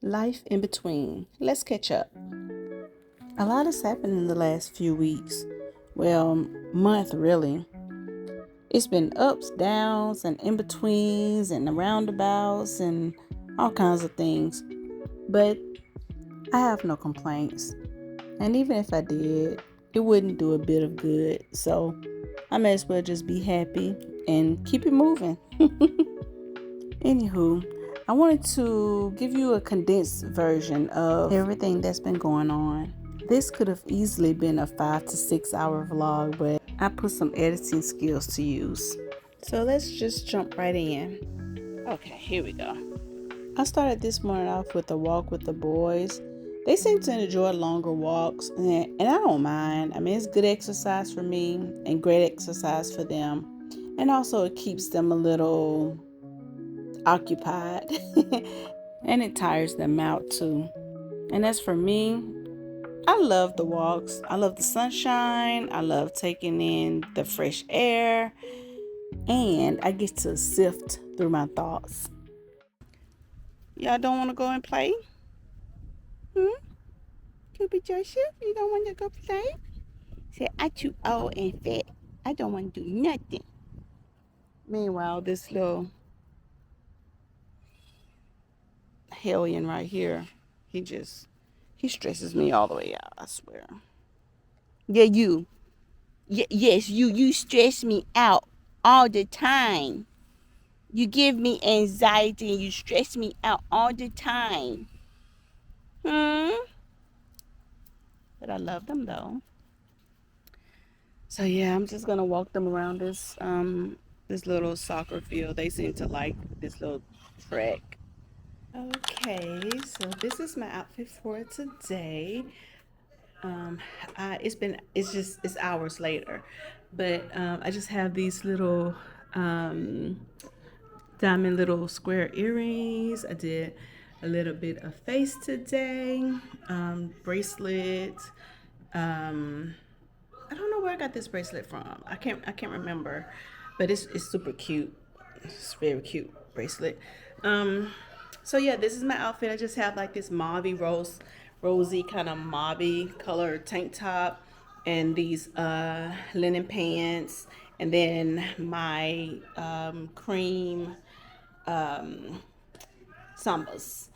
Life in between. Let's catch up. A lot has happened in the last few weeks. Well, month really. It's been ups, downs, and in betweens, and the roundabouts, and all kinds of things. But I have no complaints. And even if I did, it wouldn't do a bit of good. So I may as well just be happy and keep it moving. Anywho, I wanted to give you a condensed version of everything that's been going on. This could have easily been a 5 to 6 hour vlog, but I put some editing skills to use. So let's just jump right in. Okay, here we go. I started this morning off with a walk with the boys. They seem to enjoy longer walks, and I don't mind. I mean, it's good exercise for me and great exercise for them. And also, it keeps them a little occupied and it tires them out too. And as for me, I love the walks. I love the sunshine. I love taking in the fresh air, and I get to sift through my thoughts. Y'all don't want to go and play? Cupid Joseph, you don't want to go play? Say, I too old and fat. I don't want to do nothing. Meanwhile, this little hellion right here, he stresses me all the way out, I swear. Yeah, you. Yes, you stress me out all the time. You give me anxiety and you stress me out all the time. But I love them though. So yeah, I'm just gonna walk them around this little soccer field. They seem to like this little track. Okay, so this is my outfit for today. Um, it's hours later, but I just have these little diamond little square earrings. I did a little bit of face today, bracelet. I don't know where I got this bracelet from. I can't remember, but it's super cute. It's very cute bracelet. So yeah, this is my outfit. I just have like this rosy kind of mauve color tank top and these linen pants, and then my cream sambas.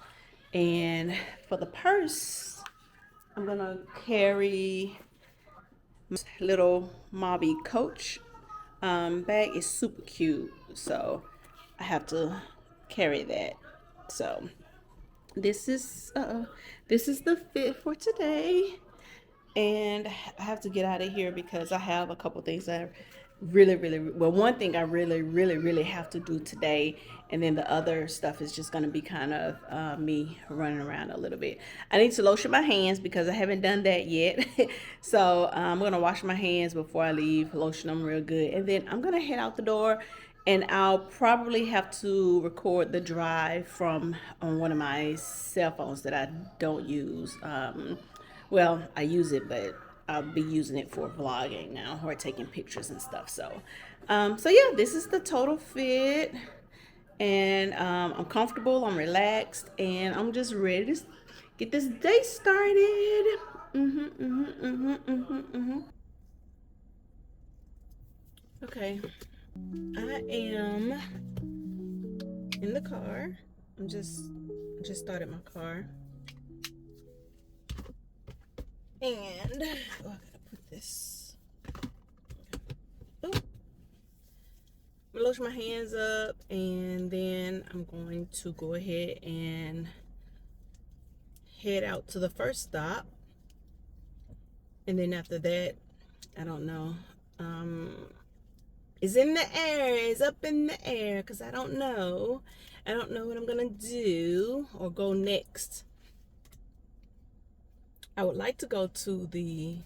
And for the purse, I'm gonna carry little mauve Coach bag. Is super cute, so I have to carry that. So this is the fit for today, and I have to get out of here because I have a couple things that I one thing I really have to do today, and then the other stuff is just going to be kind of me running around a little bit. I need to lotion my hands because I haven't done that yet. So I'm going to wash my hands before I leave, lotion them real good, and then I'm going to head out the door, and I'll probably have to record the drive from on one of my cell phones that I don't use. Well, I use it, but I'll be using it for vlogging now or taking pictures and stuff. So yeah, this is the total fit, and I'm comfortable, I'm relaxed, and I'm just ready to get this day started. Okay, I am in the car. I just started my car, and I gotta put this. Oh, I'm gonna lotion my hands up, and then I'm going to go ahead and head out to the first stop, and then after that, I don't know. It's in the air. It's up in the air because I don't know. I don't know what I'm gonna do or go next. I would like to go to the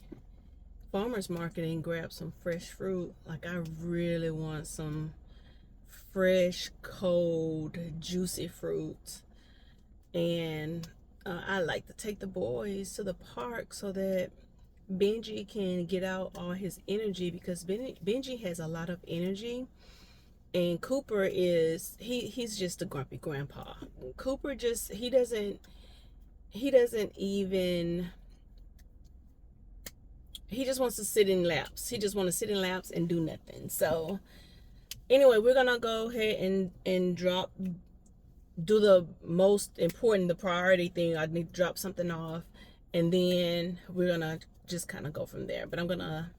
farmer's market and grab some fresh fruit. Like, I really want some fresh, cold, juicy fruit. And I like to take the boys to the park so that Benji can get out all his energy, because Benji has a lot of energy, and Cooper he's just a grumpy grandpa. Cooper he doesn't he doesn't even, he just wants to sit in laps. He just wants to sit in laps and do nothing. So anyway, we're gonna go ahead and do the most important, the priority thing. I need to drop something off, and then we're gonna just kind of go from there. But I'm gonna,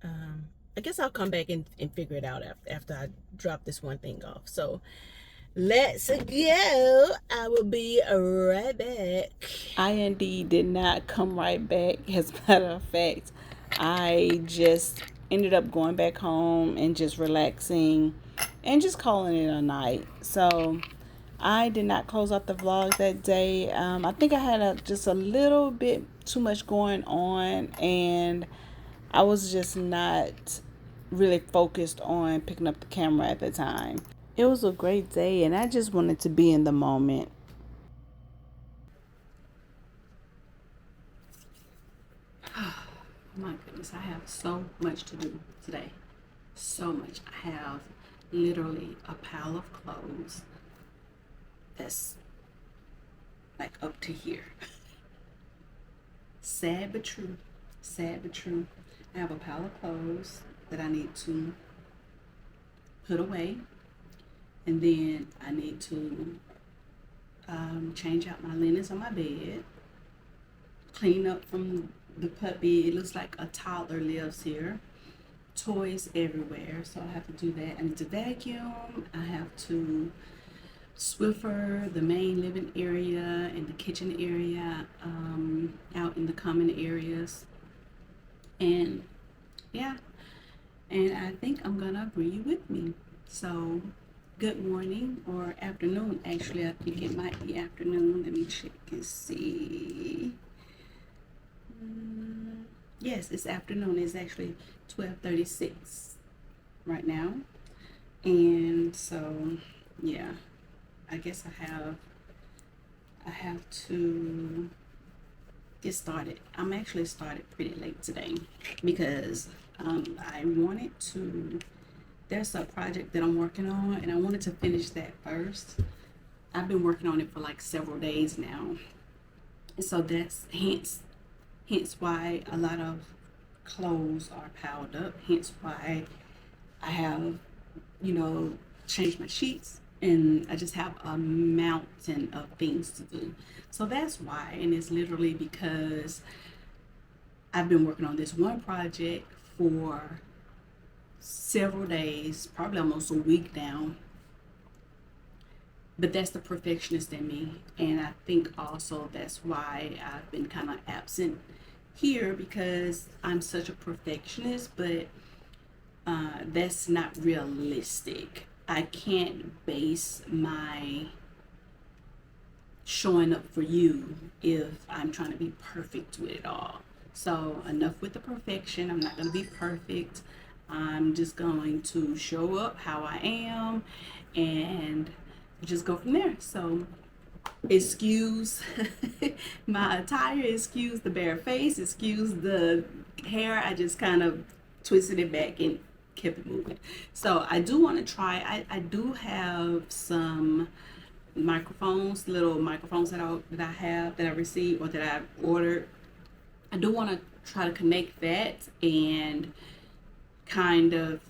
I guess I'll come back and figure it out after I drop this one thing off. So let's go. I will be right back. I indeed did not come right back. As a matter of fact, I just ended up going back home and just relaxing and just calling it a night. So I did not close out the vlog that day. I think I had just a little bit too much going on, and I was just not really focused on picking up the camera at the time. It was a great day, and I just wanted to be in the moment. My goodness, I have so much to do today. So much. I have literally a pile of clothes that's like up to here. Sad but true. Sad but true. I have a pile of clothes that I need to put away, and then I need to change out my linens on my bed, clean up from the puppy. It looks like a toddler lives here. Toys everywhere, so I have to do that. I need to vacuum. I have to Swiffer the main living area and the kitchen area, out in the common areas. And yeah, and I think I'm gonna bring you with me. So good morning, or afternoon. Actually, I think it might be afternoon. Let me check and see. Yes, it's afternoon. It's actually 12:36 right now. And so yeah, I guess I have to get started. I'm actually started pretty late today because I wanted to, there's a project that I'm working on, and I wanted to finish that first. I've been working on it for like several days now, and so that's hence why a lot of clothes are piled up, hence why I have, changed my sheets, and I just have a mountain of things to do. So that's why, and it's literally because I've been working on this one project for several days, probably almost a week now. But that's the perfectionist in me, and I think also that's why I've been kind of absent here, because I'm such a perfectionist, but that's not realistic. I can't base my showing up for you if I'm trying to be perfect with it all. So enough with the perfection. I'm not going to be perfect. I'm just going to show up how I am and just go from there. So excuse my attire, excuse the bare face, excuse the hair. I just kind of twisted it back and kept it moving. So I do want to try, I do have some microphones, little microphones that I received or that I've ordered. I do want to try to connect that and kind of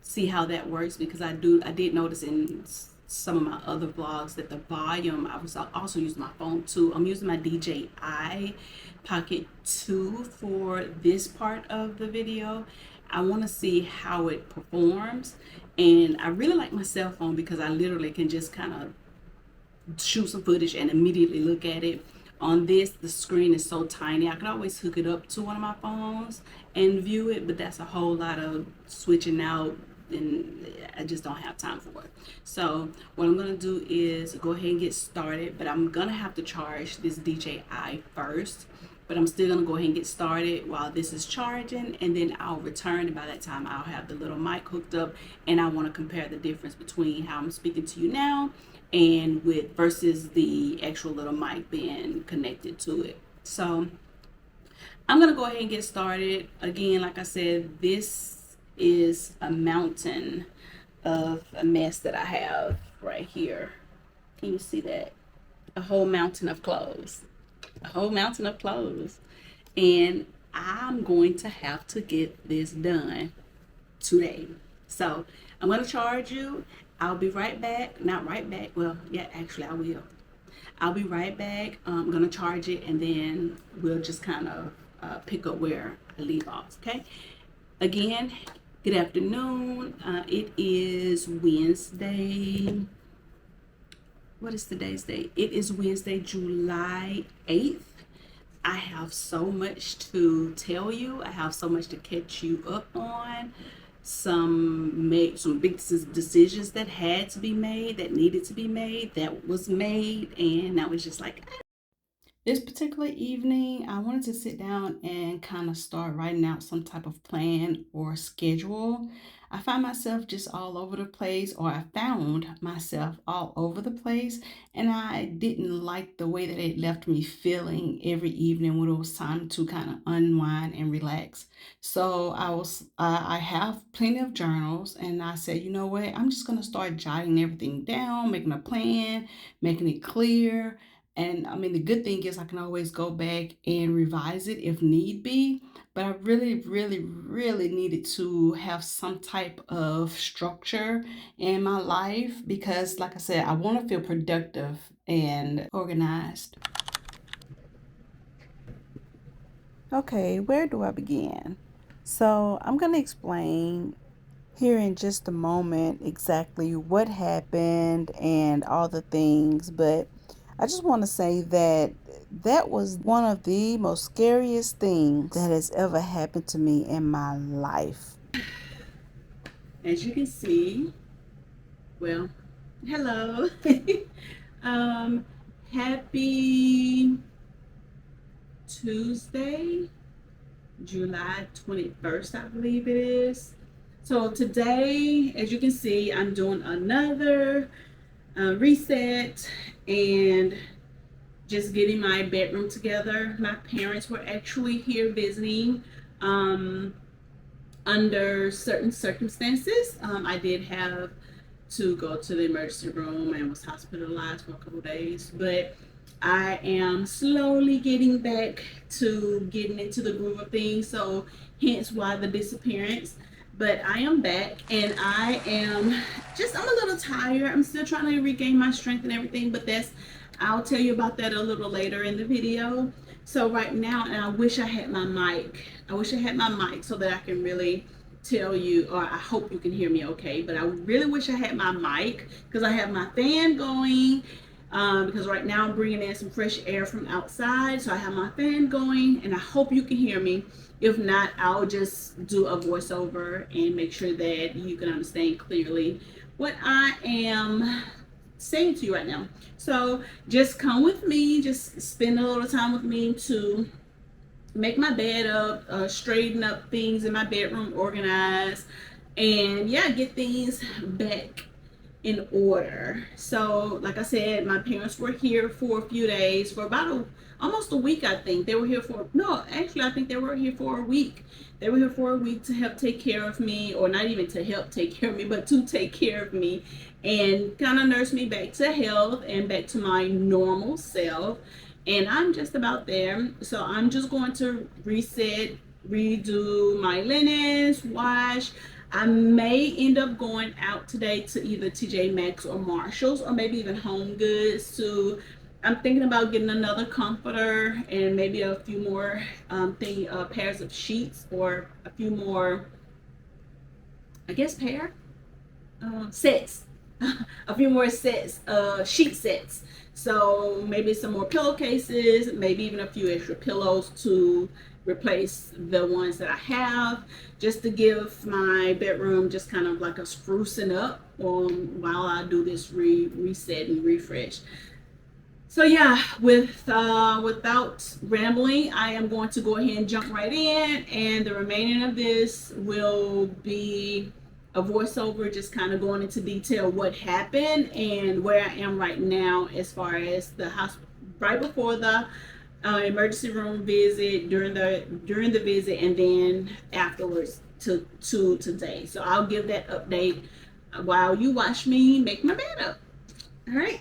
see how that works, because I did notice in some of my other vlogs that the volume, I was also using my phone too. I'm using my DJI Pocket 2 for this part of the video. I want to see how it performs, and I really like my cell phone because I literally can just kind of shoot some footage and immediately look at it. On this, the screen is so tiny. I could always hook it up to one of my phones and view it, but that's a whole lot of switching out, and I just don't have time for it. So what I'm gonna do is go ahead and get started, but I'm gonna have to charge this DJI first. But I'm still gonna go ahead and get started while this is charging, and then I'll return, and by that time I'll have the little mic hooked up, and I want to compare the difference between how I'm speaking to you now and with versus the actual little mic being connected to it. So I'm gonna go ahead and get started. Again, like I said, this is a mountain of a mess that I have right here. Can you see that? a whole mountain of clothes. A whole mountain of clothes. And I'm going to have to get this done today. So I'm going to charge you. I'll be right back. Not right back. Well, yeah, actually, I will. I'll be right back. I'm going to charge it and then we'll just kind of pick up where I leave off. Okay. Again, good afternoon. It is Wednesday. What is today's date? It is Wednesday, July 8th. I have so much to tell you. I have so much to catch you up on. Some big decisions that had to be made, that needed to be made, that was made, and I was just like, this particular evening, I wanted to sit down and kind of start writing out some type of plan or schedule. I find myself just all over the place, or I found myself all over the place, and I didn't like the way that it left me feeling every evening when it was time to kind of unwind and relax. So I have plenty of journals, and I said, you know what, I'm just gonna start jotting everything down, making a plan, making it clear. And I mean, the good thing is I can always go back and revise it if need be. But I really, really, really needed to have some type of structure in my life because, like I said, I want to feel productive and organized. Okay, where do I begin? So I'm going to explain here in just a moment exactly what happened and all the things, but I just want to say that that was one of the most scariest things that has ever happened to me in my life. As you can see, well, hello. um, Happy Tuesday, July 21st, I believe it is. So today, as you can see, I'm doing another reset and just getting my bedroom together. My parents were actually here visiting under certain circumstances. I did have to go to the emergency room and was hospitalized for a couple of days, but I am slowly getting back to getting into the groove of things, so hence why the disappearance. But I am back and I'm a little tired. I'm still trying to regain my strength and everything, but I'll tell you about that a little later in the video. So right now, and I wish I had my mic. I wish I had my mic so that I can really tell you, or I hope you can hear me okay, but I really wish I had my mic because I have my fan going because right now I'm bringing in some fresh air from outside, so I have my fan going and I hope you can hear me. If not, I'll just do a voiceover and make sure that you can understand clearly what I am saying to you right now. So just come with me, just spend a little time with me to make my bed up, straighten up things in my bedroom, organize, and yeah, get things back in order. So like I said, my parents were here for a few days, for about almost a week. I think they were here for, no, actually I think they were here for a week. They were here for a week to help take care of me, or not even to help take care of me, but to take care of me and kind of nurse me back to health and back to my normal self. And I'm just about there. So I'm just going to reset, redo my linens, wash. I may end up going out today to either TJ Maxx or Marshalls, or maybe even Home Goods. I'm thinking about getting another comforter and maybe a few more pairs of sheets, or a few more, I guess, sets. A few more sets, sheet sets. So maybe some more pillowcases, maybe even a few extra pillows to replace the ones that I have, just to give my bedroom just kind of like a sprucing up while I do this reset and refresh. So yeah, without rambling, I am going to go ahead and jump right in, and the remaining of this will be a voiceover just kind of going into detail what happened and where I am right now as far as the hospital, right before the emergency room visit, during the visit, and then afterwards to today. So I'll give that update while you watch me make my bed up. All right.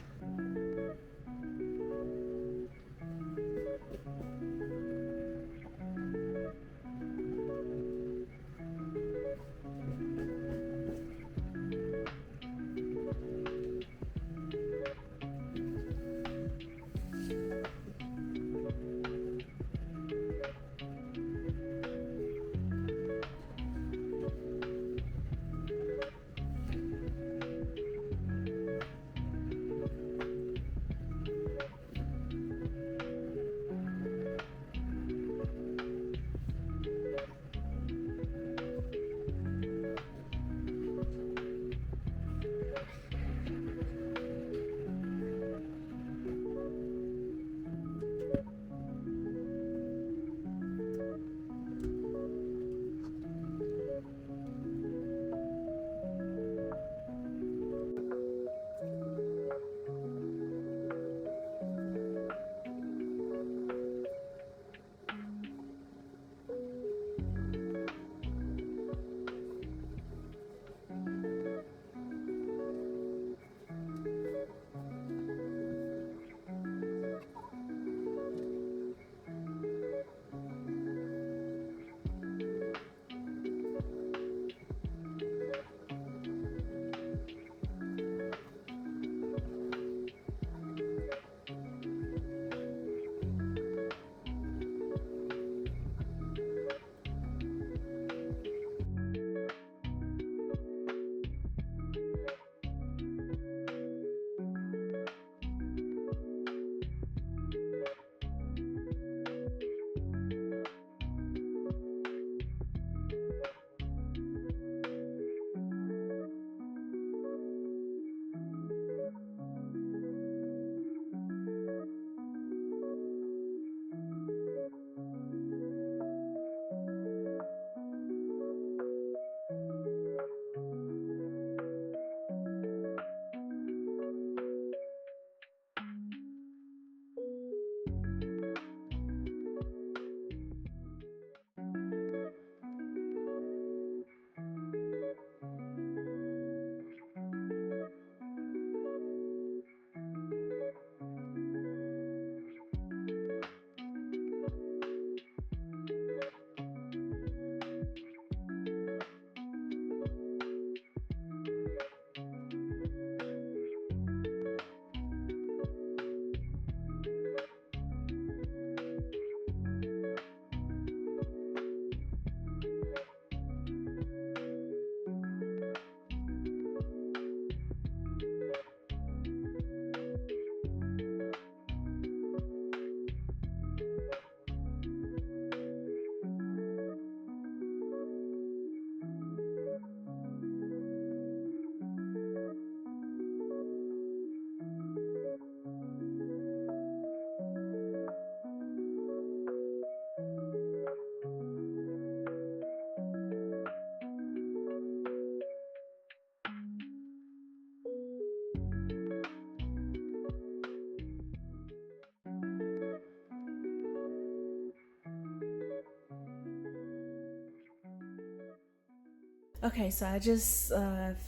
Okay, so I just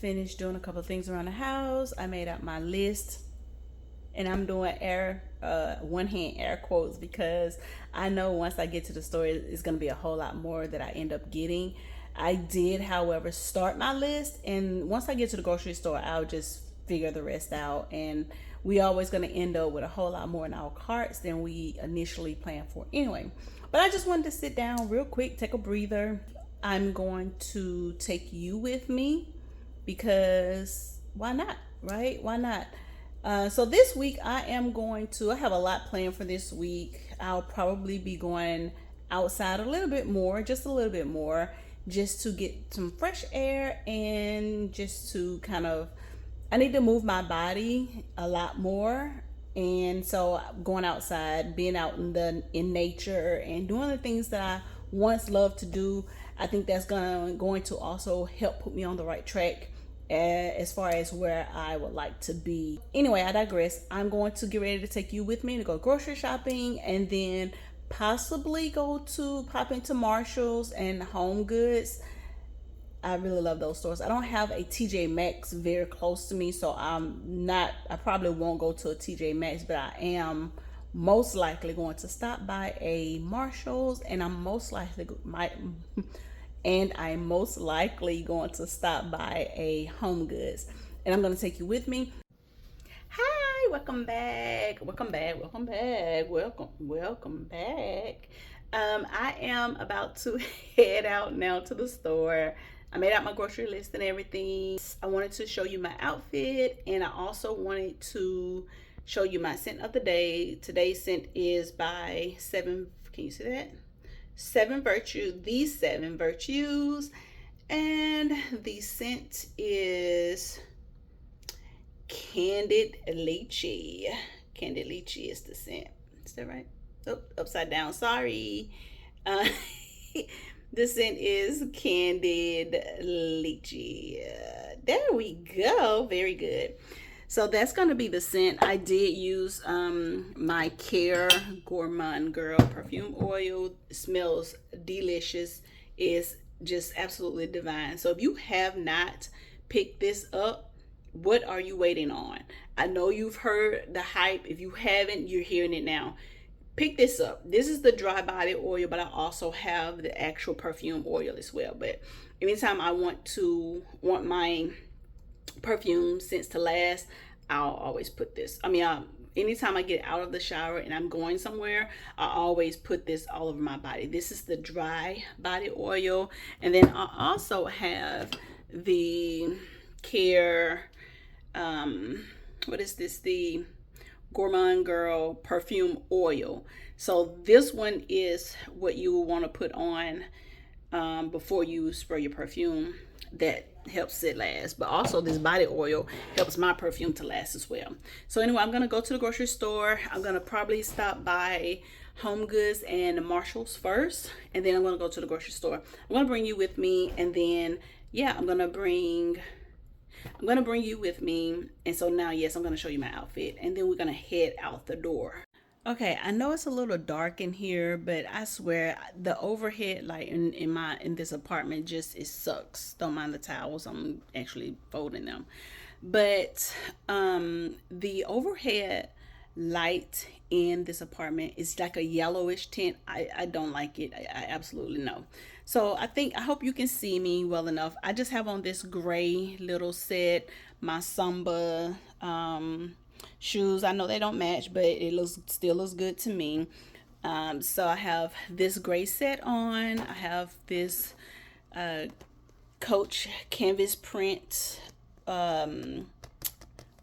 finished doing a couple of things around the house. I made up my list, and I'm doing one hand air quotes because I know once I get to the store, it's going to be a whole lot more that I end up getting. I did, however, start my list, and once I get to the grocery store, I'll just figure the rest out. And we always going to end up with a whole lot more in our carts than we initially planned for anyway. But I just wanted to sit down real quick, take a breather. I'm going to take you with me because why not, right? Why not? So this week I have a lot planned for this week. I'll probably be going outside a little bit more, just a little bit more, just to get some fresh air and just to I need to move my body a lot more. And so going outside, being out in nature and doing the things that I once loved to do, I think that's going to also help put me on the right track as far as where I would like to be. Anyway, I digress. I'm going to get ready to take you with me to go grocery shopping and then possibly pop into Marshall's and Home Goods. I really love those stores. I don't have a TJ Maxx very close to me, so I probably won't go to a TJ Maxx, but I am most likely going to stop by a Marshall's, and I'm most likely going to stop by a Home Goods. And I'm going to take you with me. Hi, welcome back. Welcome back. Welcome back. Welcome back. I am about to head out now to the store. I made out my grocery list and everything. I wanted to show you my outfit, and I also wanted to show you my scent of the day. Today's scent is by Seven. Can you see that? These seven virtues, and the scent is Candied Lychee. Candied Lychee is the scent. Is that right? Oh, upside down. Sorry. Uh, the scent is Candied Lychee. There we go. Very good. So that's going to be the scent. I did use my Care Gourmand Girl perfume oil. It smells delicious. It's just absolutely divine. So if you have not picked this up, what are you waiting on? I know you've heard the hype. If you haven't, you're hearing it now. Pick this up. This is the dry body oil, but I also have the actual perfume oil as well. But anytime I want my perfume scents to last, I'll always put this. Anytime I get out of the shower and I'm going somewhere, I always put this all over my body. This is the dry body oil. And then I also have the Care, what is this? The Gourmand Girl perfume oil. So this one is what you will want to put on before you spray your perfume. That helps it last, but also this body oil helps my perfume to last as well. So anyway, I'm gonna go to the grocery store. I'm gonna probably stop by Home Goods and Marshall's first, and then I'm gonna go to the grocery store. I'm gonna bring you with me, and then I'm gonna bring you with me. And so now, yes, I'm gonna show you my outfit, and then we're gonna head out the door. Okay, I know it's a little dark in here, but I swear the overhead light in this apartment it sucks. Don't mind the towels, I'm actually folding them. But the overhead light in this apartment is like a yellowish tint. I don't like it. I absolutely know. So I hope you can see me well enough. I just have on this gray little set, my Samba shoes. I know they don't match, but it still looks good to me. So I have this gray set on. I have this Coach canvas print. What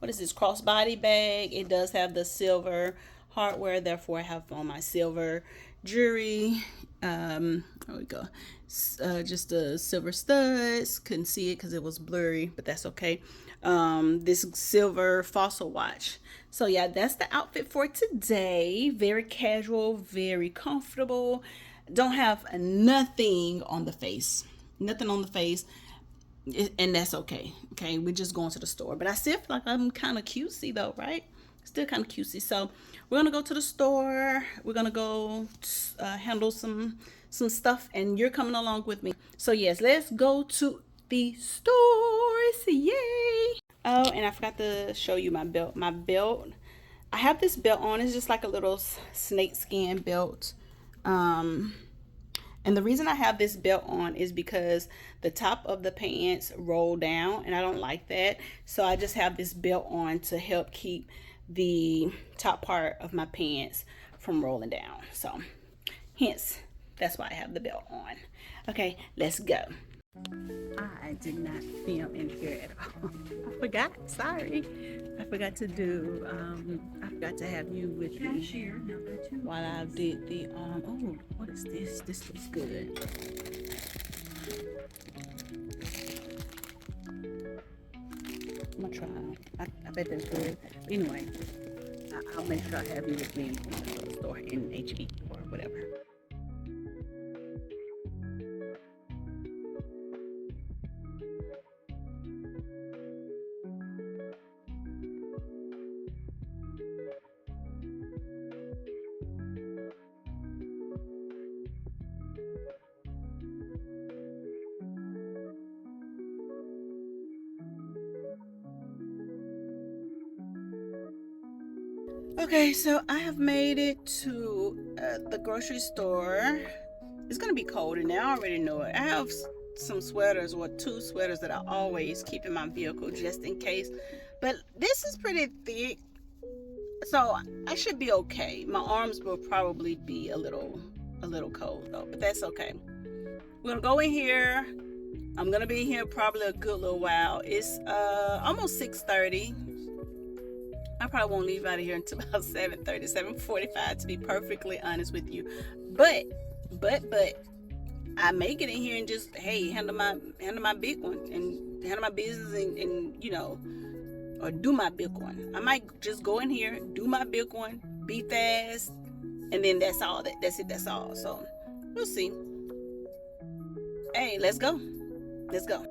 is this, crossbody bag? It does have the silver hardware, therefore I have on my silver jewelry. There we go. Just the silver studs. Couldn't see it because it was blurry, but that's okay. This silver fossil watch. So yeah, that's the outfit for today. Very casual, very comfortable. Don't have nothing on the face. Nothing on the face. And that's okay. Okay, we're just going to the store. But I still feel like I'm kind of cutesy though, right? Still kind of cutesy. So we're gonna go to the store. We're gonna go handle some stuff, and you're coming along with me. So yes, let's go to the stores. Yay! Oh, and I forgot to show you my belt. My belt, I have this belt on. It's just like a little snake skin belt. And the reason I have this belt on is because the top of the pants roll down and I don't like that. So I just have this belt on to help keep the top part of my pants from rolling down. So hence, that's why I have the belt on. Okay, let's go. I did not film in here at all. I forgot, sorry. I forgot to do, I forgot to have you with me while I did the, oh, what is this? This looks good. I'm gonna try. I bet that's good. Anyway, I'll make sure I have you with me in the store in HB or whatever. Okay, so I have made it to the grocery store. It's gonna be cold in there, I already know it. I have some sweaters, or 2 sweaters that I always keep in my vehicle just in case. But this is pretty thick, so I should be okay. My arms will probably be a little cold though, but that's okay. We're gonna go in here. I'm gonna be here probably a good little while. It's almost 6:30. I probably won't leave out of here until about 7:30, 7:45 to be perfectly honest with you. But I may get in here and just, hey, handle my big one and handle my business and you know, or do my big one. I might just go in here, do my big one, be fast, and then that's all. That's all. So we'll see. Hey, let's go. Let's go.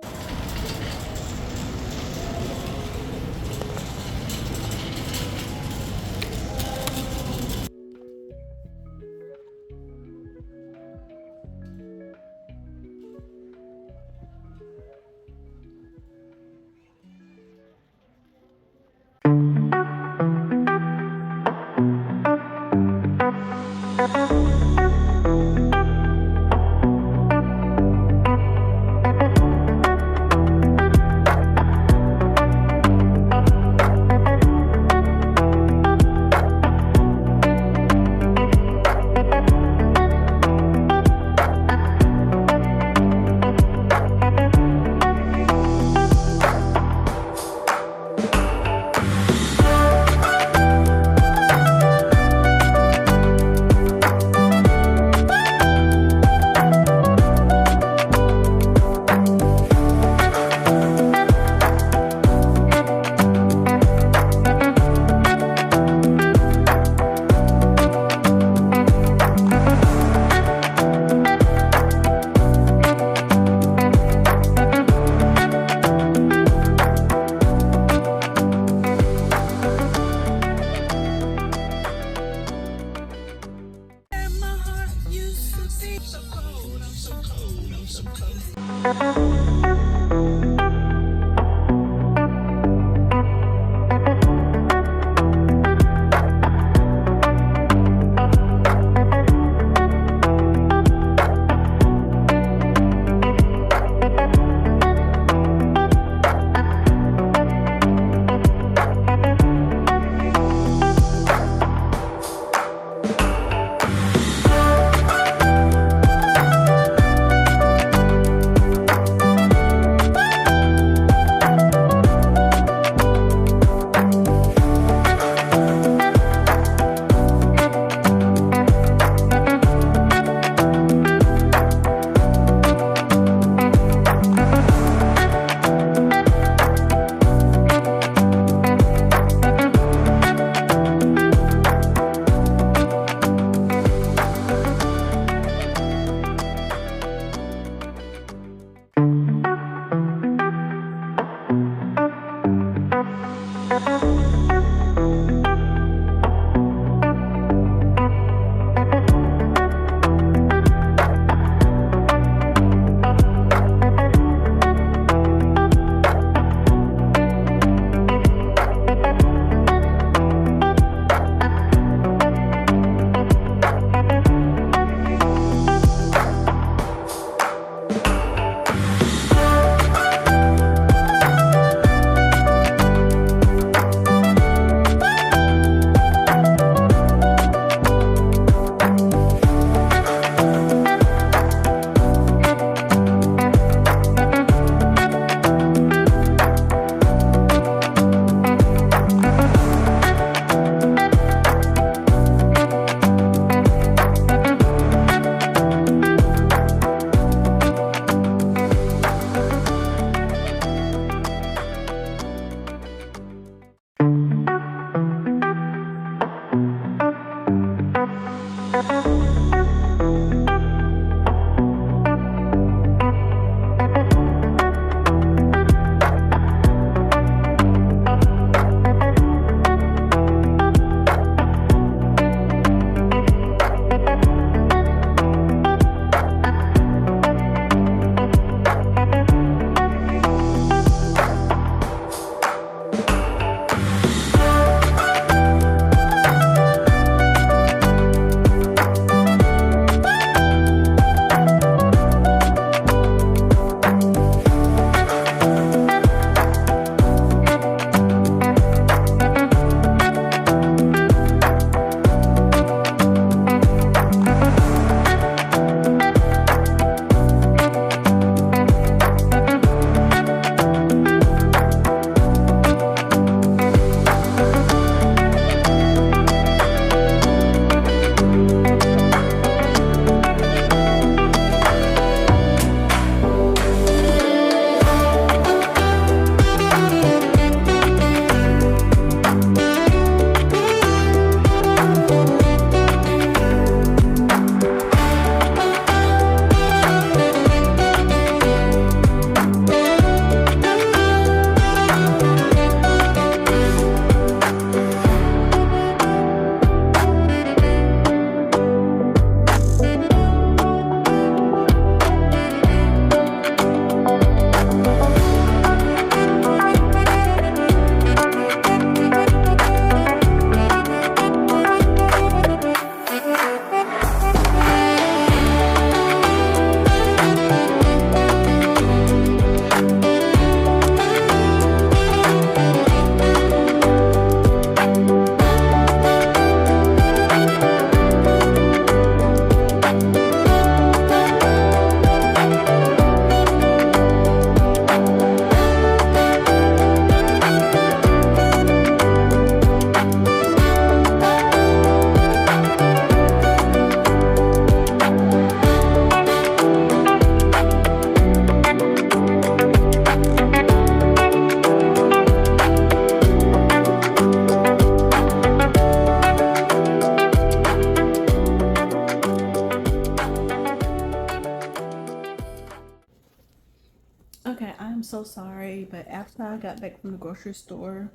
so sorry, but after I got back from the grocery store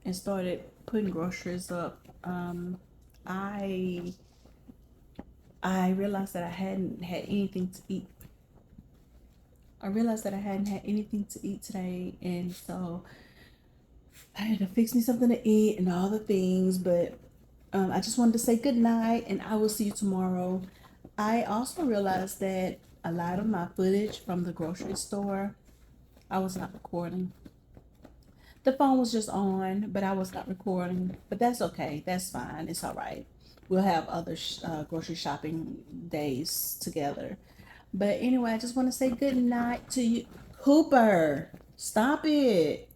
and started putting groceries up, I realized that I hadn't had anything to eat. I realized that I hadn't had anything to eat today, and so I had to fix me something to eat and all the things. But I just wanted to say good night, and I will see you tomorrow. I also realized that a lot of my footage from the grocery store, I was not recording. The phone was just on, but I was not recording. But that's okay. That's fine. It's all right. We'll have other grocery shopping days together. But anyway, I just want to say good night to you. Cooper, stop it.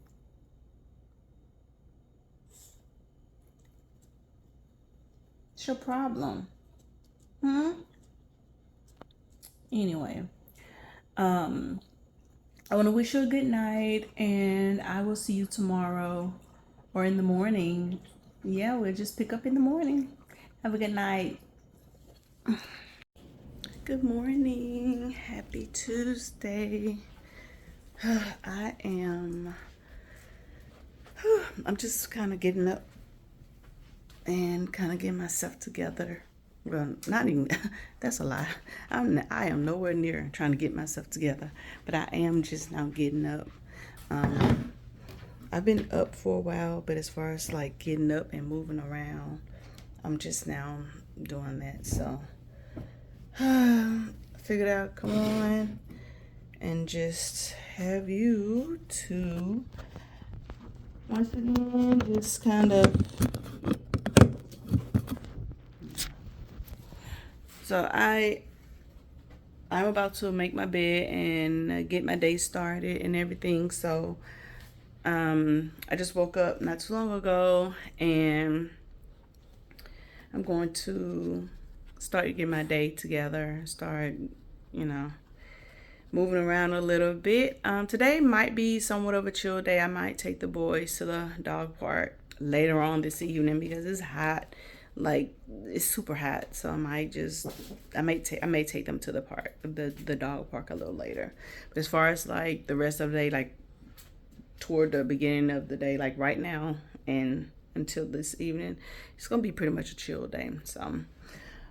It's your problem. Hmm? Anyway, um, I want to wish you a good night, and I will see you tomorrow or in the morning. Yeah, we'll just pick up in the morning. Have a good night. Good morning. Happy Tuesday. I'm just kind of getting up and kind of getting myself together. Well, not even, that's a lie. I am nowhere near trying to get myself together, but I am just now getting up. I've been up for a while, but as far as like getting up and moving around, I'm just now doing that. So, I figured out, come on, and just have you to once again just kind of. So I'm about to make my bed and get my day started and everything. So I just woke up not too long ago, and I'm going to start getting my day together. Start, you know, moving around a little bit. Today might be somewhat of a chill day. I might take the boys to the dog park later on this evening because it's hot. Like it's super hot, so I may take them to the park, the dog park a little later. But as far as like the rest of the day, like toward the beginning of the day, like right now and until this evening, it's gonna be pretty much a chill day. So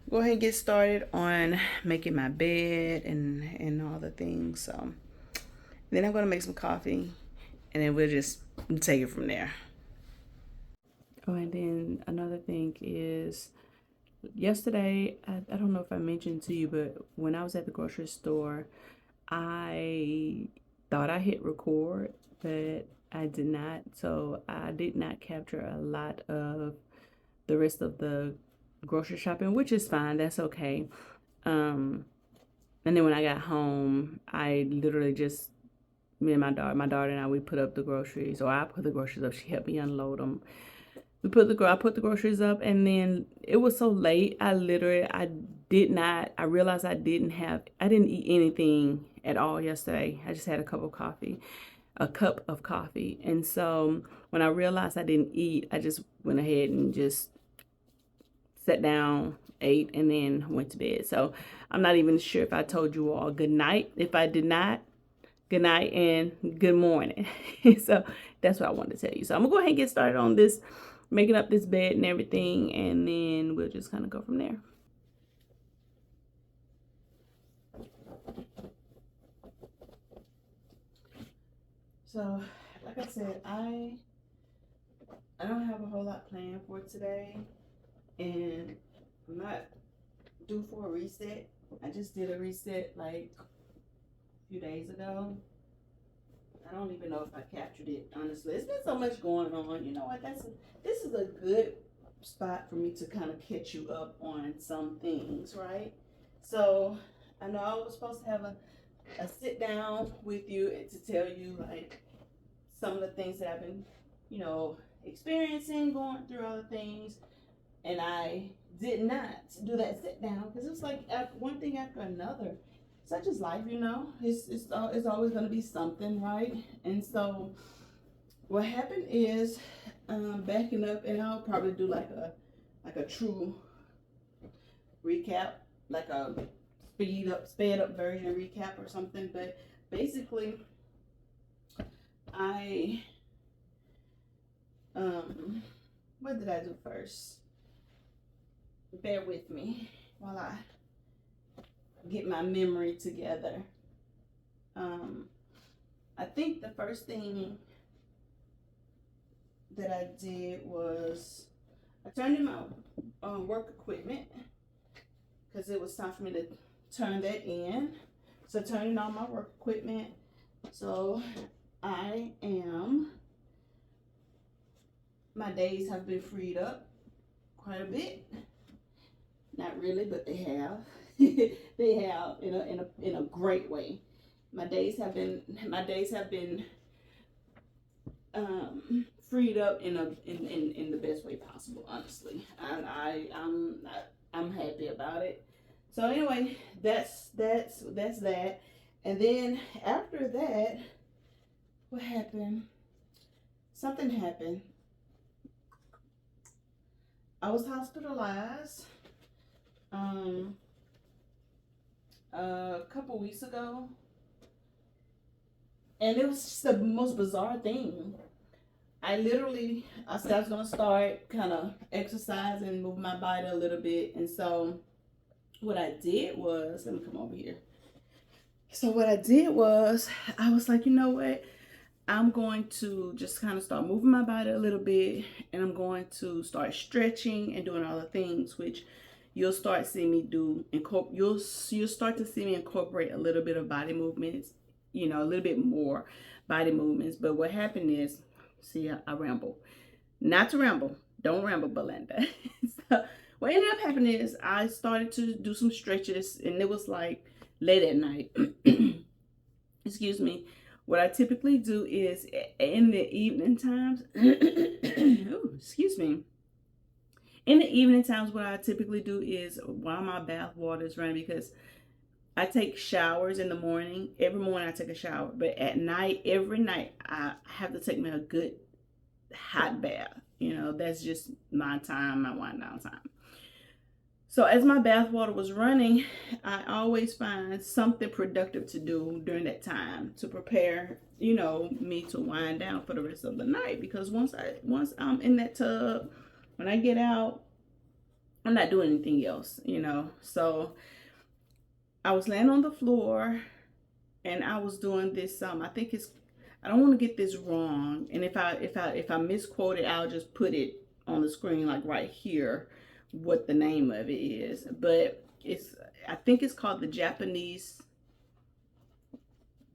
go ahead and get started on making my bed and all the things. So then I'm gonna make some coffee, and then we'll just take it from there. Oh, and then another thing is yesterday, I don't know if I mentioned to you, but when I was at the grocery store, I thought I hit record, but I did not. So I did not capture a lot of the rest of the grocery shopping, which is fine. That's okay. And then when I got home, I literally just me and my daughter and I, we put up the groceries, or I put the groceries up. She helped me unload them. I put the groceries up, and then it was so late. I realized I didn't eat anything at all yesterday. I just had a cup of coffee. And so when I realized I didn't eat, I just went ahead and just sat down, ate, and then went to bed. So I'm not even sure if I told you all good night. If I did not, good night and good morning. So that's what I wanted to tell you. So I'm gonna go ahead and get started on this, making up this bed and everything, and then we'll just kind of go from there. So, like I said, I don't have a whole lot planned for today, and I'm not due for a reset. I just did a reset like a few days ago. I don't even know if I captured it, honestly. It's been so much going on. You know what? This is a good spot for me to kind of catch you up on some things, right? So I know I was supposed to have a sit down with you and to tell you like some of the things that I've been, you know, experiencing, going through other things, and I did not do that sit down because it was like one thing after another. Such is life, you know. It's always going to be something, right? And so what happened is backing up, and I'll probably do like a true recap, like a sped up version recap or something. But basically, I what did I do first? Bear with me while I get my memory together. I think the first thing that I did was I turned in my work equipment because it was time for me to turn that in. So turning on my work equipment. So my days have been freed up quite a bit. Not really, but they have. They have in a great way. My days have been freed up in the best way possible. Honestly, I'm happy about it. So anyway, that's that. And then after that, what happened? Something happened. I was hospitalized a couple weeks ago, and it was just the most bizarre thing. I said I was gonna start kind of exercising, move my body a little bit, and so what I did was, let me come over here. So what I did was, I was like, you know what? I'm going to just kind of start moving my body a little bit, and I'm going to start stretching and doing all the things which you'll start seeing me do. You'll start to see me incorporate a little bit of body movements, a little bit more body movements. But what happened is, see, I ramble. Not to ramble. Don't ramble, Belinda. So what ended up happening is I started to do some stretches, and it was like late at night. Excuse me. What I typically do is in the evening times, ooh, excuse me. In the evening times, what I typically do is while my bath water is running, because I take showers in the morning. Every morning I take a shower, but at night, every night, I have to take me a good hot bath. That's just my time, my wind down time. So as my bath water was running, I always find something productive to do during that time to prepare, me to wind down for the rest of the night. Because once I'm in that tub, when I get out, I'm not doing anything else, So I was laying on the floor, and I was doing this. I don't want to get this wrong, and if I misquote it, I'll just put it on the screen, like right here, what the name of it is. But I think it's called the Japanese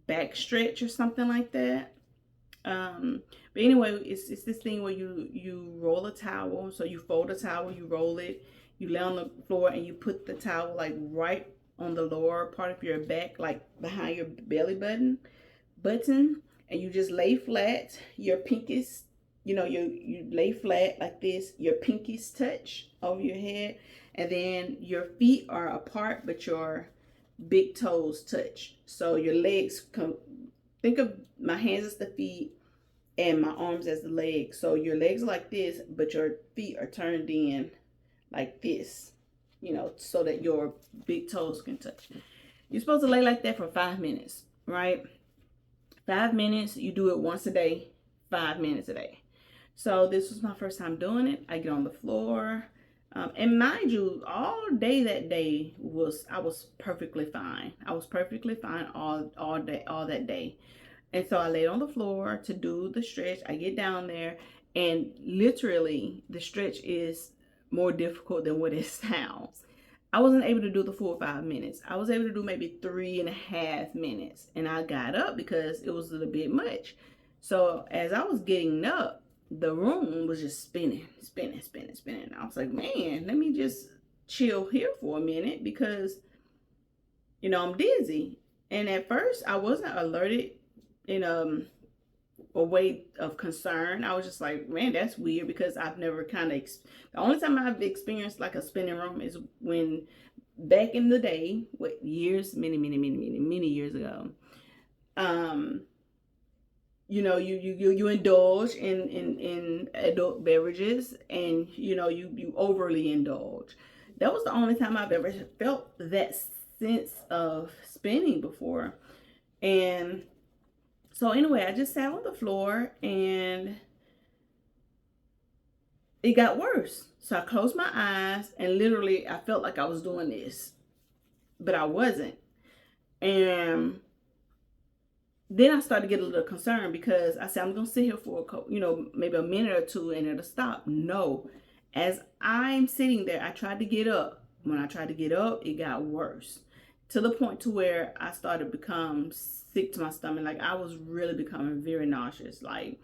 back stretch or something like that. But anyway, it's this thing where you roll a towel. So you fold a towel, you roll it, you lay on the floor, and you put the towel like right on the lower part of your back, like behind your belly button, and you just lay flat. Your pinkies, you lay flat like this. Your pinkies touch over your head, and then your feet are apart, but your big toes touch. So your legs come. Think of my hands as the feet and my arms as the legs. So your legs are like this, but your feet are turned in like this, so that your big toes can touch. You're supposed to lay like that for 5 minutes, right? 5 minutes. You do it once a day, 5 minutes a day. So this was my first time doing it. I get on the floor. And mind you, all day that day I was perfectly fine. I was perfectly fine all day, all that day. And so I laid on the floor to do the stretch. I get down there, and literally the stretch is more difficult than what it sounds. I wasn't able to do the full 5 minutes. I was able to do maybe 3.5 minutes, and I got up because it was a little bit much. So as I was getting up, the room was just spinning. I was like, man, let me just chill here for a minute because, I'm dizzy. And at first I wasn't alerted in a way of concern. I was just like, man, that's weird, because I've never the only time I've experienced like a spinning room is when back in the day, many years ago, you indulge in adult beverages, and you overly indulge. That was the only time I've ever felt that sense of spinning before. And So anyway, I just sat on the floor and it got worse. So I closed my eyes and literally I felt like I was doing this, but I wasn't. And then I started to get a little concerned because I said, I'm going to sit here for maybe a minute or two and it'll stop. No. As I'm sitting there, I tried to get up. When I tried to get up, it got worse to the point to where I started to become sick to my stomach. Like I was really becoming very nauseous. Like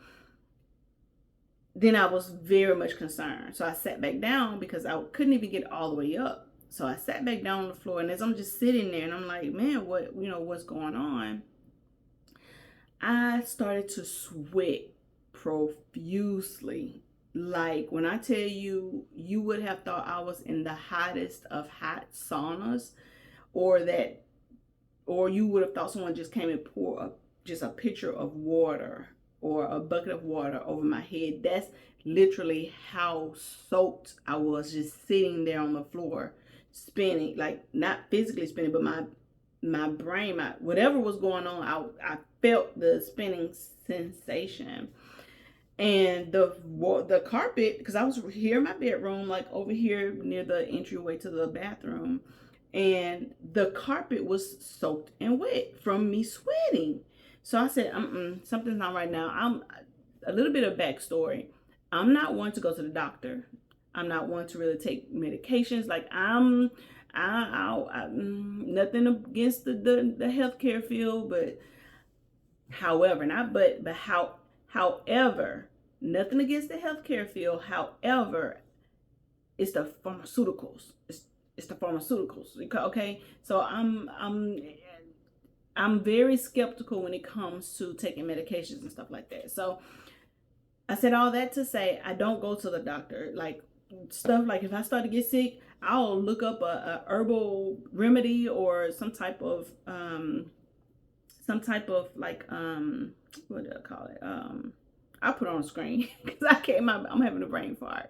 then I was very much concerned. So I sat back down because I couldn't even get all the way up. So I sat back down on the floor, and as I'm just sitting there and I'm like, man, what's going on? I started to sweat profusely. Like when I tell you, you would have thought I was in the hottest of hot saunas, or you would have thought someone just came and poured just a pitcher of water or a bucket of water over my head. That's literally how soaked I was, just sitting there on the floor, spinning, like not physically spinning, but my brain, whatever was going on, I felt the spinning sensation. And the carpet, because I was here in my bedroom, like over here near the entryway to the bathroom, and the carpet was soaked and wet from me sweating. So I said, something's not right now. I'm a little bit of backstory. I'm not one to go to the doctor. I'm not one to really take medications. Like nothing against the healthcare field, but however, however, nothing against the healthcare field. However, it's the pharmaceuticals. It's the pharmaceuticals. Okay, so I'm very skeptical when it comes to taking medications and stuff like that. So I said all that to say I don't go to the doctor. Like stuff like if I start to get sick, I'll look up a herbal remedy or some type of like what do I call it? I'll put it on the screen because I'm having a brain fog.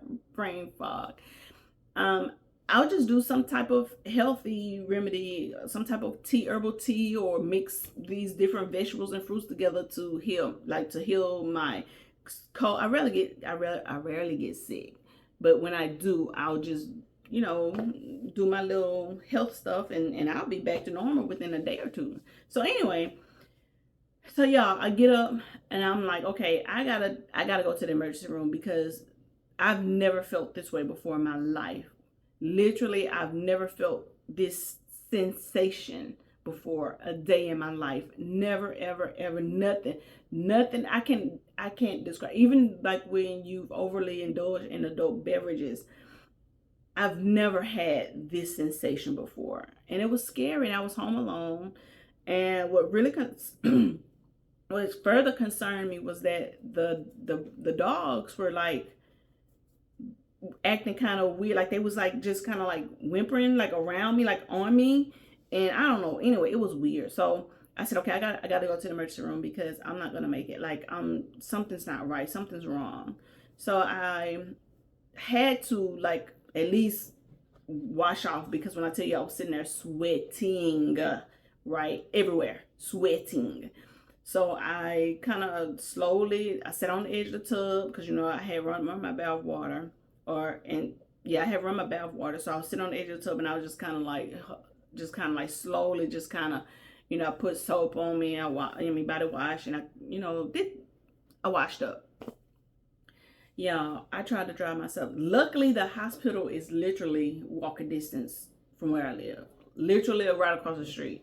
I'll just do some type of healthy remedy, some type of herbal tea, or mix these different vegetables and fruits together to heal my cold. I rarely get sick, but when I do, I'll just do my little health stuff, and I'll be back to normal within a day or two. So anyway, so y'all, I get up and I'm like, okay, I gotta go to the emergency room because I've never felt this way before in my life. Literally, I've never felt this sensation before a day in my life. Never, ever, ever, nothing. I can't describe. Even like when you've overly indulged in adult beverages, I've never had this sensation before, and it was scary. And I was home alone, and what further concerned me was that the dogs were like acting kind of weird, like they was like just kind of like whimpering like around me, like on me, and I don't know. Anyway, it was weird. So I said, okay, I gotta go to the emergency room because I'm not gonna make it. Like something's not right, something's wrong. So I had to like at least wash off, because when I tell you I was sitting there sweating, right, everywhere, sweating. So I kind of slowly, I sat on the edge of the tub because I had run my bath water, I had run my bath water. So I was sitting on the edge of the tub and I was just kind of like slowly, just kind of, I put soap on me, body wash, and I washed up. Yeah, I tried to dry myself. Luckily, the hospital is literally walking distance from where I live. Literally right across the street.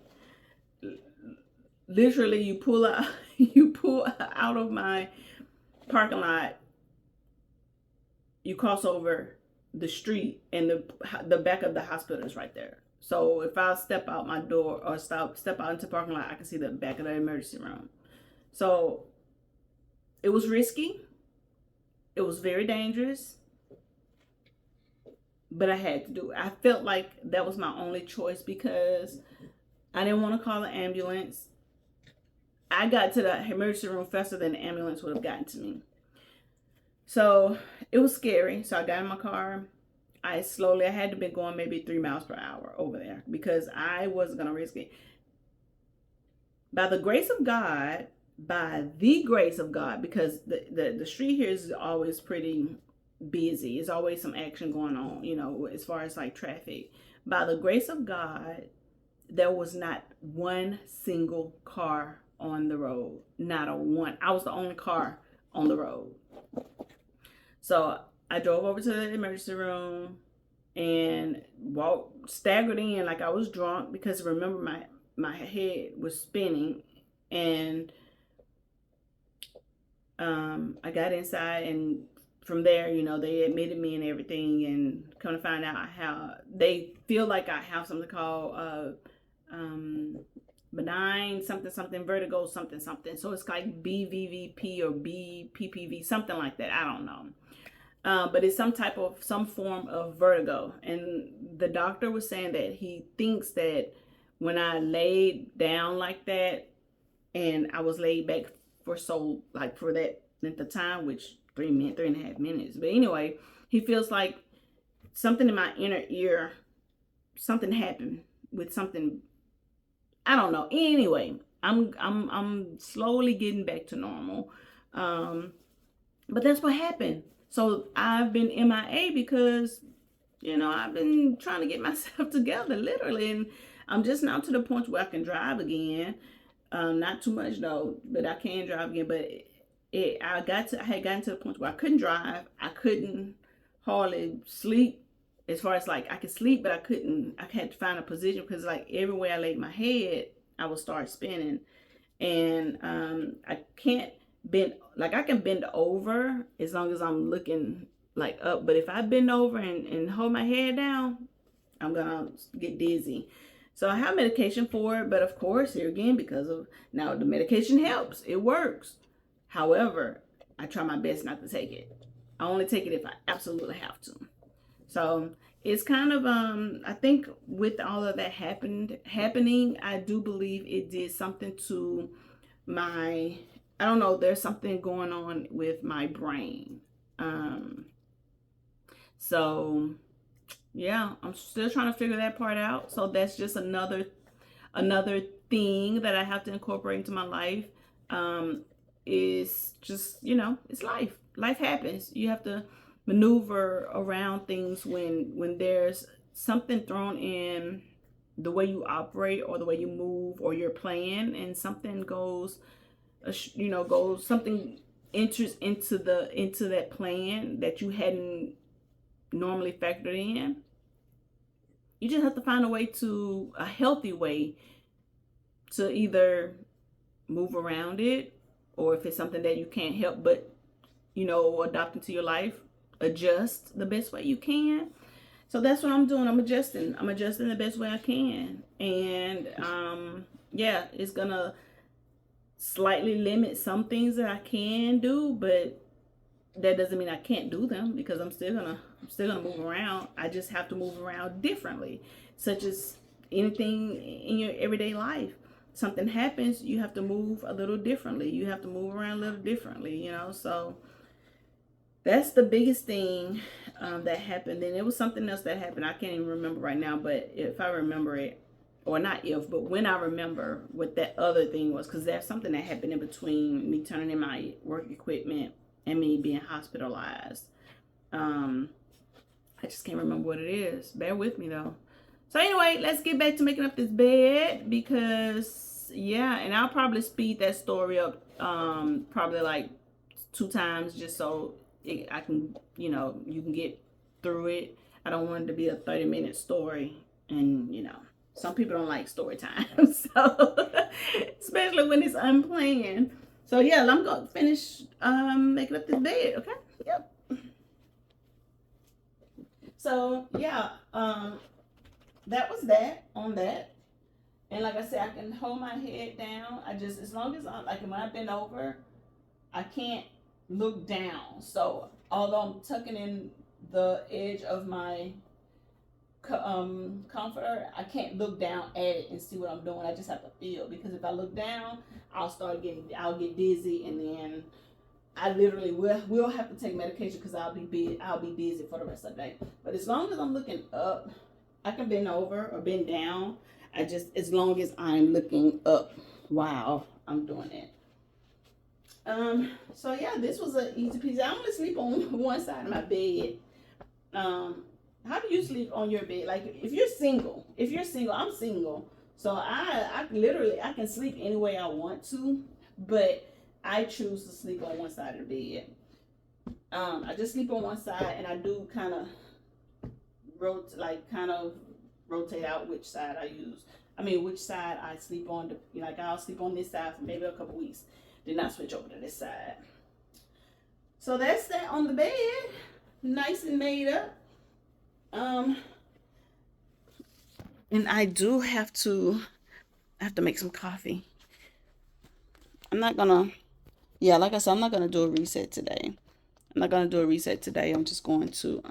Literally, you pull out of my parking lot, you cross over the street, and the back of the hospital is right there. So if I step out my door or step out into the parking lot, I can see the back of the emergency room. So it was risky. It was very dangerous, but I had to do it. I felt like that was my only choice because I didn't want to call an ambulance. I got to the emergency room faster than the ambulance would have gotten to me. So it was scary. So I got in my car. I had to be going maybe 3 miles per hour over there because I wasn't going to risk it. By the grace of God, by the grace of God, because the street here is always pretty busy. There's always some action going on, you know, as far as like traffic. By the grace of God, there was not one single car on the road. Not a one. I was the only car on the road. So I drove over to the emergency room and staggered in like I was drunk, because remember my head was spinning. And I got inside, and from there, you know, they admitted me and everything, and come to find out how they feel like I have something called benign something vertigo something. So it's like BVVP or BPPV, something like that. I don't know. But it's some form of vertigo. And the doctor was saying that he thinks that when I laid down like that, and I was laid back for that length of time, which 3.5 minutes. But anyway, he feels like something in my inner ear, something happened with something. I don't know. Anyway, I'm slowly getting back to normal. But that's what happened. So I've been MIA because, you know, I've been trying to get myself together, literally. And I'm just now to the point where I can drive again. Not too much though, but I can drive again. But I had gotten to the point where I couldn't drive. I couldn't hardly sleep. As far as like I could sleep, but I couldn't. I had to find a position, because like everywhere I laid my head, I would start spinning. And I can't bend, like I can bend over as long as I'm looking like up. But if I bend over and hold my head down, I'm gonna get dizzy. So I have medication for it, but of course, here again, because of now the medication helps, it works. However, I try my best not to take it. I only take it if I absolutely have to. So it's kind of I think with all of that happening, I do believe it did something to my, I don't know, there's something going on with my brain. So yeah, I'm still trying to figure that part out. So that's just another thing that I have to incorporate into my life. Is just, you know, it's life. Life happens. You have to maneuver around things when there's something thrown in the way you operate or the way you move or your plan, and something goes, you know, something enters into that plan that you hadn't normally factored in. You just have to find a healthy way to either move around it, or if it's something that you can't help but, you know, adopt into your life, adjust the best way you can. So that's what I'm doing. I'm adjusting the best way I can. And yeah, it's gonna slightly limit some things that I can do, but that doesn't mean I can't do them, because I'm still gonna move around. I just have to move around differently, such as anything in your everyday life. Something happens, you have to move a little differently. You have to move around a little differently, you know. So that's the biggest thing that happened. And it was something else that happened. I can't even remember right now, but if I remember it, or not if, but when I remember what that other thing was, because there's something that happened in between me turning in my work equipment and me being hospitalized. I just can't remember what it is. Bear with me though. So anyway, let's get back to making up this bed, because yeah, and I'll probably speed that story up probably like 2 times, just so I can, you know, you can get through it. I don't want it to be a 30-minute story, and you know, some people don't like story time, so especially when it's unplanned. So yeah, I'm gonna finish making up this bed. Okay. Yep. So yeah, that was that on that. And like I said, I can hold my head down. As long as I'm, like when I bend over, I can't look down. So although I'm tucking in the edge of my comforter, I can't look down at it and see what I'm doing. I just have to feel, because if I look down, I'll get dizzy, and then I literally will have to take medication, because I'll be dizzy for the rest of the day. But as long as I'm looking up, I can bend over or bend down. As long as I'm looking up while I'm doing it. So yeah, this was an easy piece. I only sleep on one side of my bed. How do you sleep on your bed? Like if you're single, I'm single. So I literally I can sleep any way I want to, but I choose to sleep on one side of the bed. I just sleep on one side and I do kind of rotate out which side I use. I mean, which side I sleep on. Like I'll sleep on this side for maybe a couple weeks, then I switch over to this side. So that's that on the bed, nice and made up. And I do have to make some coffee. I'm not gonna, yeah, like I said, I'm not gonna do a reset today. I'm just going to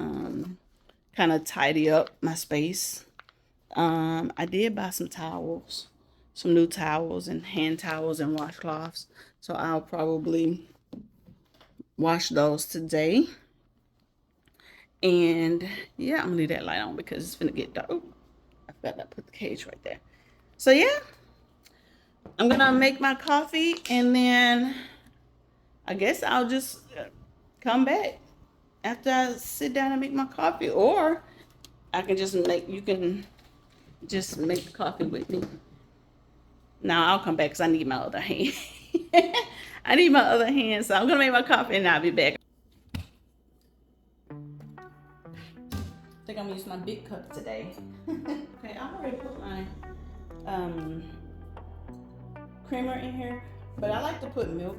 kind of tidy up my space. I did buy some towels, some new towels and hand towels and washcloths. So I'll probably wash those today. And yeah, I'm gonna leave that light on because it's gonna get dark. Oh, I forgot to put the cage right there. So yeah, I'm gonna make my coffee and then I guess I'll just come back after I sit down and make my coffee, or I can just you can just make the coffee with me. Now I'll come back because I need my other hand. I need my other hand, so I'm gonna make my coffee and I'll be back. I think I'm gonna use my big cup today. Okay, I already put my creamer in here, but I like to put milk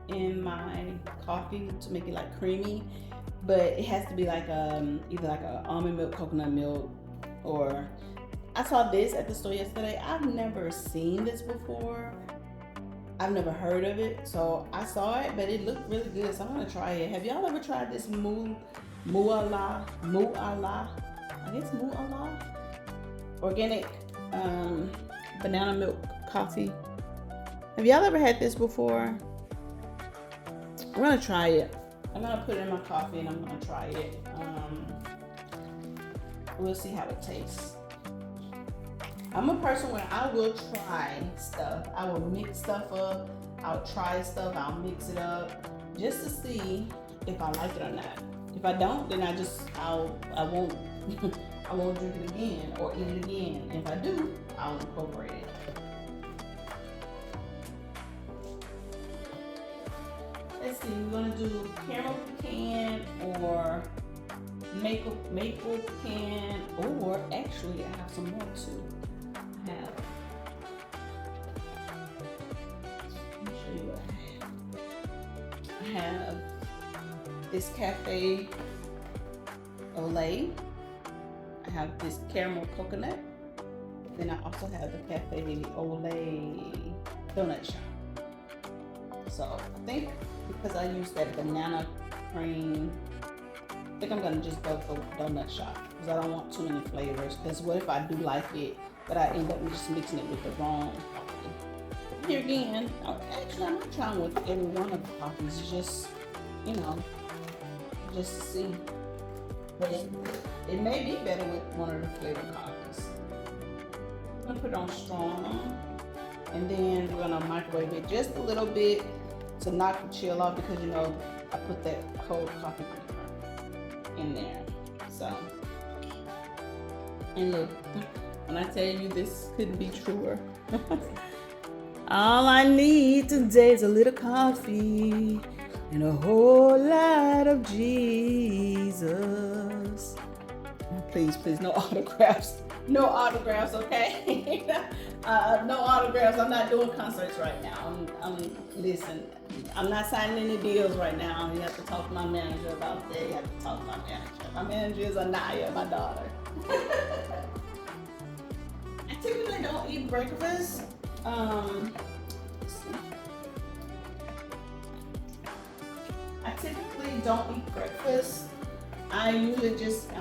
in my coffee to make it like creamy, but it has to be like either like a almond milk, coconut milk, or I saw this at the store yesterday. I've never seen this before. I've never heard of it, so I saw it, but it looked really good, so I'm gonna try it. Have y'all ever tried this muala? I guess muala organic banana milk coffee. Have y'all ever had this before? I'm gonna try it. I'm gonna put it in my coffee and I'm gonna try it. We'll see how it tastes. I'm a person where I will try stuff. I will mix stuff up. I'll try stuff. I'll mix it up just to see if I like it or not. If I don't, then I won't I won't drink it again or eat it again. If I do, I'll incorporate it. Let's see, we're gonna do caramel pecan or maple pecan, or actually I have some more too. Let me show you what I have this cafe au lait. I have this caramel coconut. Then I also have the cafe au lait donut shop. So I think because I use that banana cream, I think I'm gonna just go for donut shop because I don't want too many flavors. Because what if I do like it, but I end up just mixing it with the wrong coffee? Here again, actually I'm not trying with every one of the coffees, just, just to see. But it may be better with one of the flavored coffees. I'm gonna put it on strong, and then we're gonna microwave it just a little bit to knock the chill off because I put that cold coffee creamer in there. So, and look, when I tell you this couldn't be truer. All I need today is a little coffee and a whole lot of Jesus. Please, no autographs. No autographs, okay? No autographs. I'm not doing concerts right now. Listen, I'm not signing any deals right now. You have to talk to my manager about that. You have to talk to my manager. My manager is Anaya, my daughter. I typically don't eat breakfast. I typically don't eat breakfast. I usually just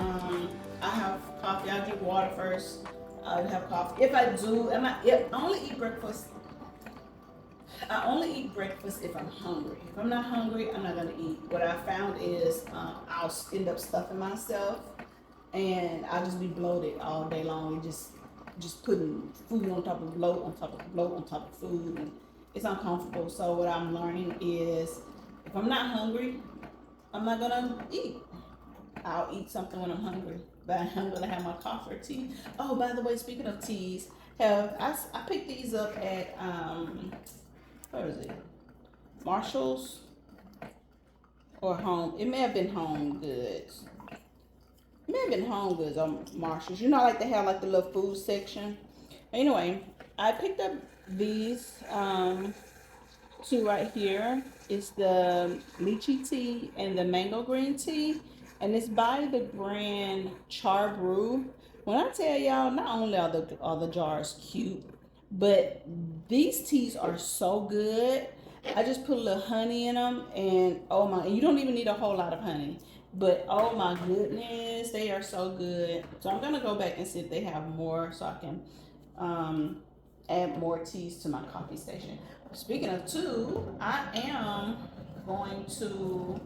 I have coffee. I drink water first. I have coffee. If I do, I only eat breakfast. I only eat breakfast if I'm hungry. If I'm not hungry, I'm not gonna eat. What I found is I'll end up stuffing myself, and I'll just be bloated all day long. And just putting food on top of bloat, on top of bloat, on top of food, and it's uncomfortable. So what I'm learning is, if I'm not hungry, I'm not gonna eat. I'll eat something when I'm hungry, but I'm gonna have my coffee or tea. Oh, by the way, speaking of teas, I picked these up at where is it? Marshalls or Home. It may have been Home Goods. It may have been Home Goods or Marshalls. You know, like they have like the little food section. Anyway, I picked up these two right here. It's the lychee tea and the mango green tea, and it's by the brand Char Brew. When I tell y'all, not only are the jars cute, but these teas are so good. I just put a little honey in them, and oh my, and you don't even need a whole lot of honey. But oh my goodness, they are so good. So I'm gonna go back and see if they have more, so I can um, add more teas to my coffee station. Speaking of two, I am going to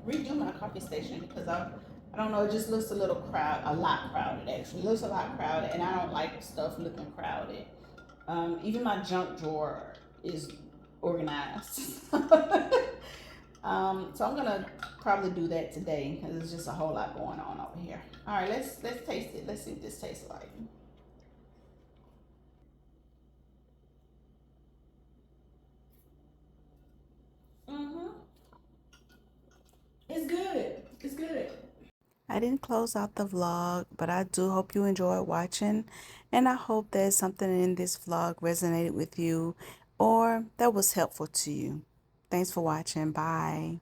redo my coffee station because I don't know, it just looks a lot crowded actually. It looks a lot crowded, and I don't like stuff looking crowded. Even my junk drawer is organized. So I'm gonna probably do that today because there's just a whole lot going on over here. All right, let's taste it. Let's see what this tastes like. Mm-hmm. It's good. It's good. I didn't close out the vlog, but I do hope you enjoyed watching, and I hope that something in this vlog resonated with you or that was helpful to you. Thanks for watching. Bye.